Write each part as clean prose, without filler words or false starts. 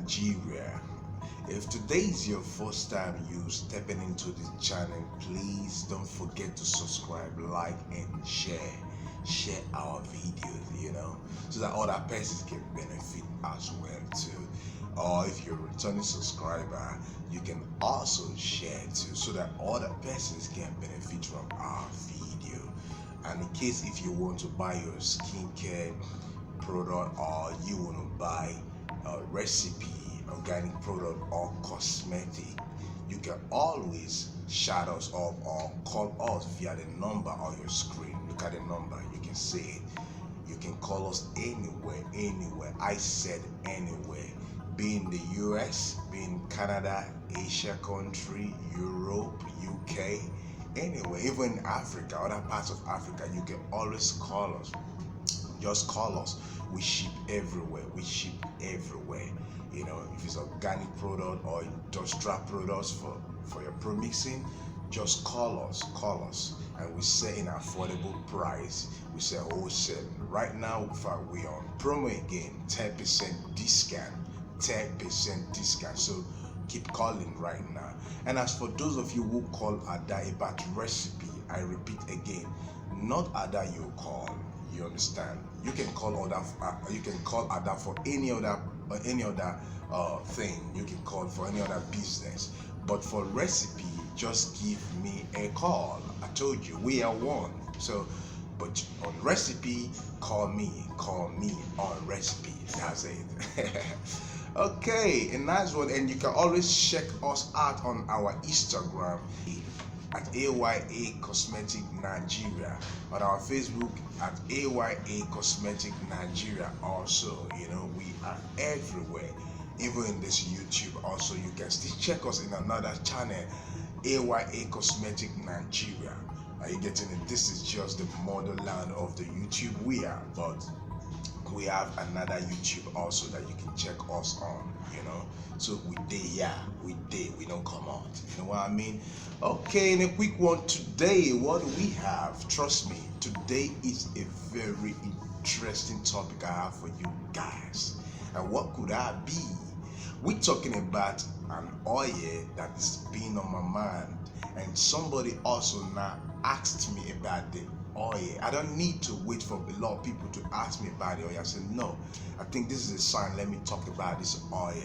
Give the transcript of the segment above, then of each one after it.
Nigeria. If today is your first time you stepping into this channel, please don't forget to subscribe, like, and share our videos, so that other persons can benefit as well too. Or if you're a returning subscriber, you can also share too, so that other persons can benefit from our video. And in case if you want to buy your skincare product, or you want to buy a recipe, organic product, or cosmetic, you can always shout us up or call us via the number on your screen. Look at the number, you can see it. You can call us anywhere. I said anywhere. Be in the US, be in Canada, Asia country, Europe, UK, anywhere, even Africa, other parts of Africa, you can always call us. Just call us. We ship everywhere. If it's organic product or industrial products for your Promixing, just call us, and we sell in affordable price. We sell wholesale. Right now, we are on promo again, 10% discount. 10% discount. So keep calling right now. And as for those of you who call Ada about recipe, I repeat again, not Ada you call. You understand? You can call Ada. You can call Ada for any other thing. You can call for any other business. But for recipe, just give me a call. I told you we are one. So, but on recipe, call me on recipe. That's it. Okay, a nice one. And you can always check us out on our Instagram at AYA Cosmetic Nigeria, on our Facebook at AYA Cosmetic Nigeria. Also, we are everywhere, even in this YouTube. Also, you can still check us in another channel, AYA Cosmetic Nigeria. Are you getting it? This is just the motherland of the YouTube we are, but we have another YouTube also that you can check us on, so we don't come out, you know what I mean? Okay, in a quick one today, what do we have? Trust me, today is a very interesting topic I have for you guys. And what could that be? We're talking about an oil that is being on my mind, and somebody also now asked me about the oil. I don't need to wait for a lot of people to ask me about the oil. I said, no, I think this is a sign. Let me talk about this oil.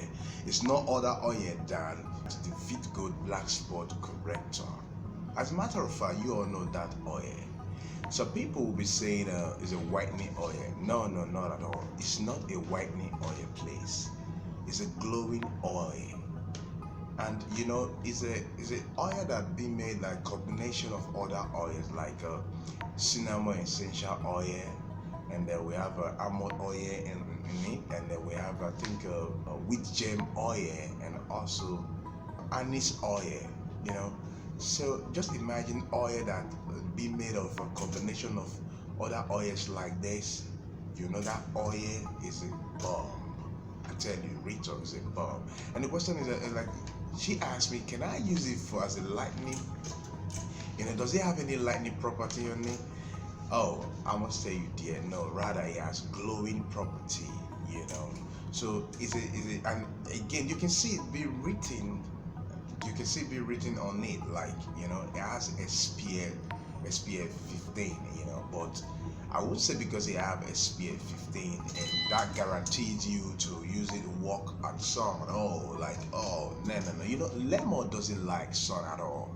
It's no other oil than the VEET Black Spot Corrector. As a matter of fact, you all know that oil. So people will be saying it's a whitening oil. No, not at all. It's not a whitening oil, please. It's a glowing oil. And it's a oil that be made like combination of other oils, like cinnamon essential oil, and then we have almond oil in it, and then we have, I think, wheat germ oil, and also anise oil. So just imagine oil that be made of a combination of other oils like this. That oil is a bomb. I tell you, Rachel is a bomb. And the question is like, she asked me, can I use it as a lightning? Does it have any lightning property on it? Oh, I must tell you, dear, no, rather it has glowing property, So and again, you can see it be written. You can see it be written on it, like, it has SPF 15, but I would say because it have SPF 15, and that guarantees you to use it to walk at sun. No. Lemon doesn't like sun at all.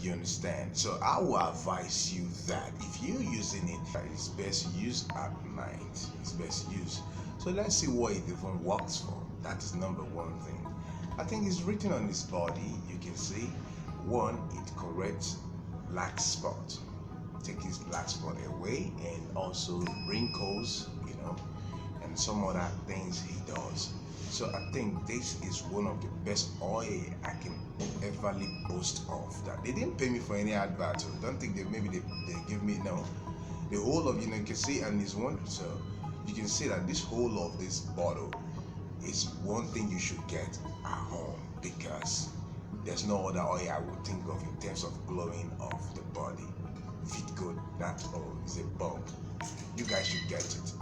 You understand? So I will advise you that if you're using it, it's best used at night. It's best used. So let's see what it even works for. That is number one thing. I think it's written on this body. You can see, one, it corrects black spot. Take his black spot away, and also wrinkles, and some other things he does. So I think this is one of the best oil I can ever boast of. That they didn't pay me for any advert. So don't think they give me, no. The whole of, you can see, and this one, so you can see that this whole of this bottle is one thing you should get at home, because there's no other oil I would think of in terms of glowing of the body. VEET, that oil is a bomb. You guys should get it.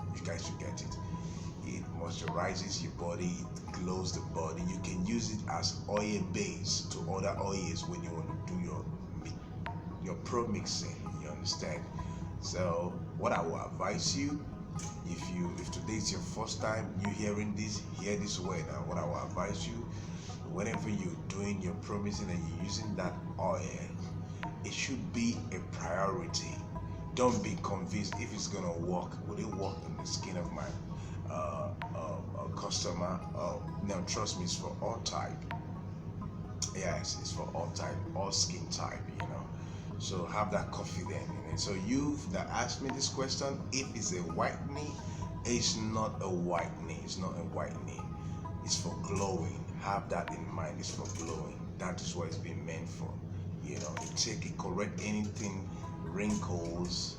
moisturizes your body, it glows the body. You can use it as oil base to other oils when you want to do your pro mixing. You understand? So what I will advise you, if today is your first time you hearing this, hear this word. And what I will advise you, whenever you're doing your pro mixing and you're using that oil, it should be a priority. Don't be convinced if it's gonna work. Will it work in the skin of my customer? No, trust me, it's for all type. Yes, it's for all type, all skin type, you know. So have that confidence in it. So you that asked me this question, if it's a whitening, it's not a whitening. It's not a whitening. It's for glowing. Have that in mind. It's for glowing. That is what it's been meant for. You know, it correct anything, wrinkles,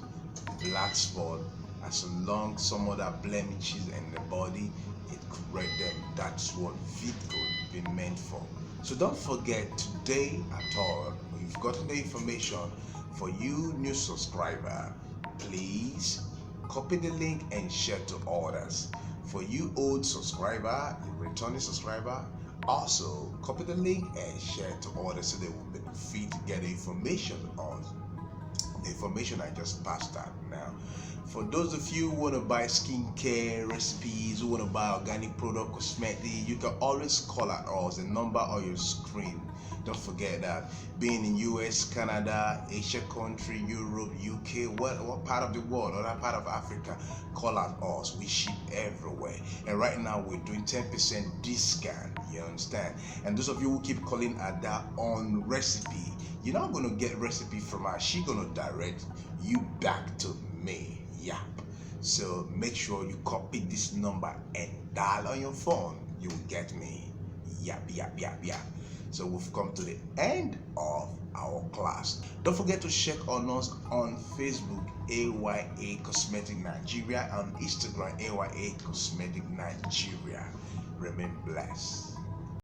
black spot, as long some other blemishes in the body, it correct them. That's what VEET code been meant for. So don't forget, today at all, you've gotten the information. For you new subscriber, please copy the link and share to others. For you old subscriber, returning subscriber, also copy the link and share to others so they will benefit to get the information on the information I just passed out now. For those of you who want to buy skincare recipes, who want to buy organic product, cosmetic, you can always call at us, the number on your screen. Don't forget that. Being in US, Canada, Asia country, Europe, UK, what part of the world, other part of Africa, call at us. We ship everywhere. And right now we're doing 10% discount. You understand? And those of you who keep calling at that on recipe, you're not going to get recipe from her. She's going to direct you back to me. Yeah. So make sure you copy this number and dial on your phone. You will get me. Yap. So we've come to the end of our class. Don't forget to check on us on Facebook, AYA Cosmetic Nigeria, and Instagram, AYA Cosmetic Nigeria. Remain blessed.